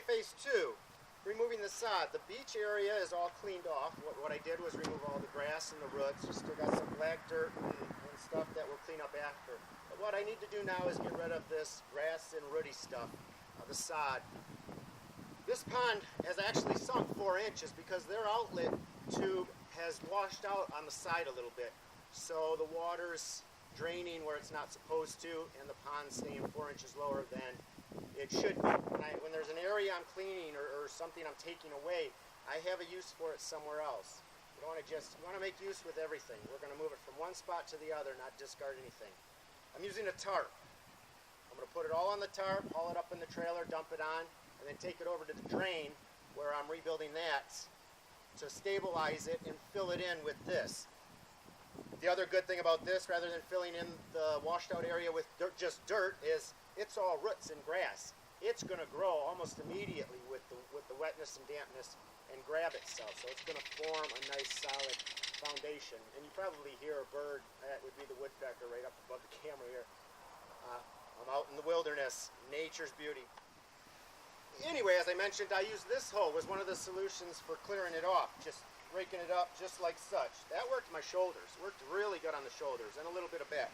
phase two, removing the sod. The beach area is all cleaned off. What I did was remove all the grass and the roots. You still got some black dirt and stuff that we'll clean up after. But what I need to do now is get rid of this grass and rooty stuff, the sod. This pond has actually sunk 4 inches because their outlet tube has washed out on the side a little bit. So the water's draining where it's not supposed to, and the pond's staying 4 inches lower than it should be. When there's an area I'm cleaning or something I'm taking away, I have a use for it somewhere else. You don't want to you want to make use with everything. We're going to move it from one spot to the other, not discard anything. I'm using a tarp. I'm going to put it all on the tarp, haul it up in the trailer, dump it on, and then take it over to the drain where I'm rebuilding that to stabilize it and fill it in with this. The other good thing about this, rather than filling in the washed out area with just dirt, is it's all roots and grass. It's going to grow almost immediately with the wetness and dampness and grab itself. So it's going to form a nice solid foundation. And you probably hear a bird. That would be the woodpecker right up above the camera here. I'm out in the wilderness, nature's beauty. Anyway, as I mentioned, I used this hoe as one of the solutions for clearing it off, just raking it up just like such. That worked my shoulders, worked really good on the shoulders and a little bit of back.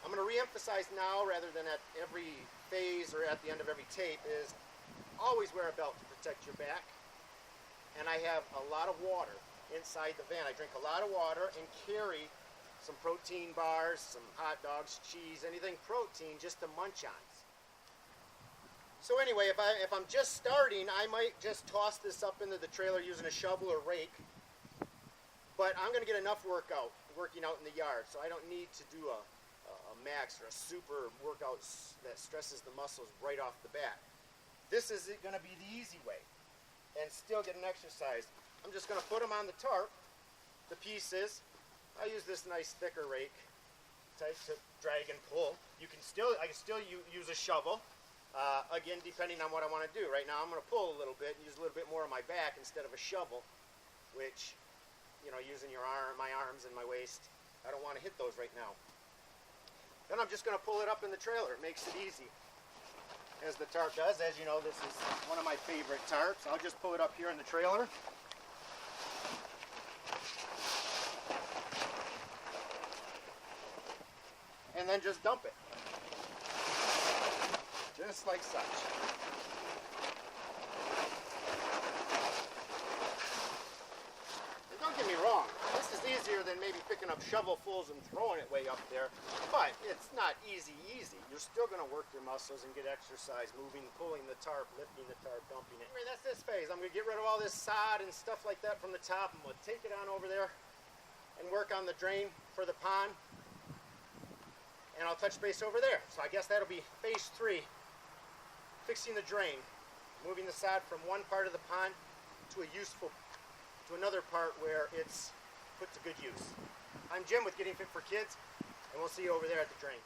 I'm going to re-emphasize now, rather than at every phase or at the end of every tape, is always wear a belt to protect your back. And I have a lot of water inside the van. I drink a lot of water and carry some protein bars, some hot dogs, cheese, anything protein just to munch on. So anyway, if I'm just starting, I might just toss this up into the trailer using a shovel or rake. But I'm going to get enough working out in the yard, so I don't need to do a max or a super workout that stresses the muscles right off the bat. This is going to be the easy way and still get an exercise. I'm just going to put them on the tarp, the pieces. I use this nice thicker rake type to drag and pull. I can still use a shovel. Again, depending on what I want to do. Right now I'm going to pull a little bit and use a little bit more of my back instead of a shovel, which, you know, using my arms and my waist, I don't want to hit those right now. Then I'm just going to pull it up in the trailer. It makes it easy, as the tarp does. As you know, this is one of my favorite tarps. I'll just pull it up here in the trailer. And then just dump it. Just like such. And don't get me wrong, this is easier than maybe picking up shovelfuls and throwing it way up there, but it's not easy. You're still going to work your muscles and get exercise, moving, pulling the tarp, lifting the tarp, dumping it. Anyway, that's this phase. I'm going to get rid of all this sod and stuff like that from the top. I'm going to take it on over there and work on the drain for the pond, and I'll touch base over there. So I guess that'll be phase 3. Fixing the drain, moving the sod from one part of the pond to another part where it's put to good use. I'm Jim with Getting Fit for Kids, and we'll see you over there at the drain.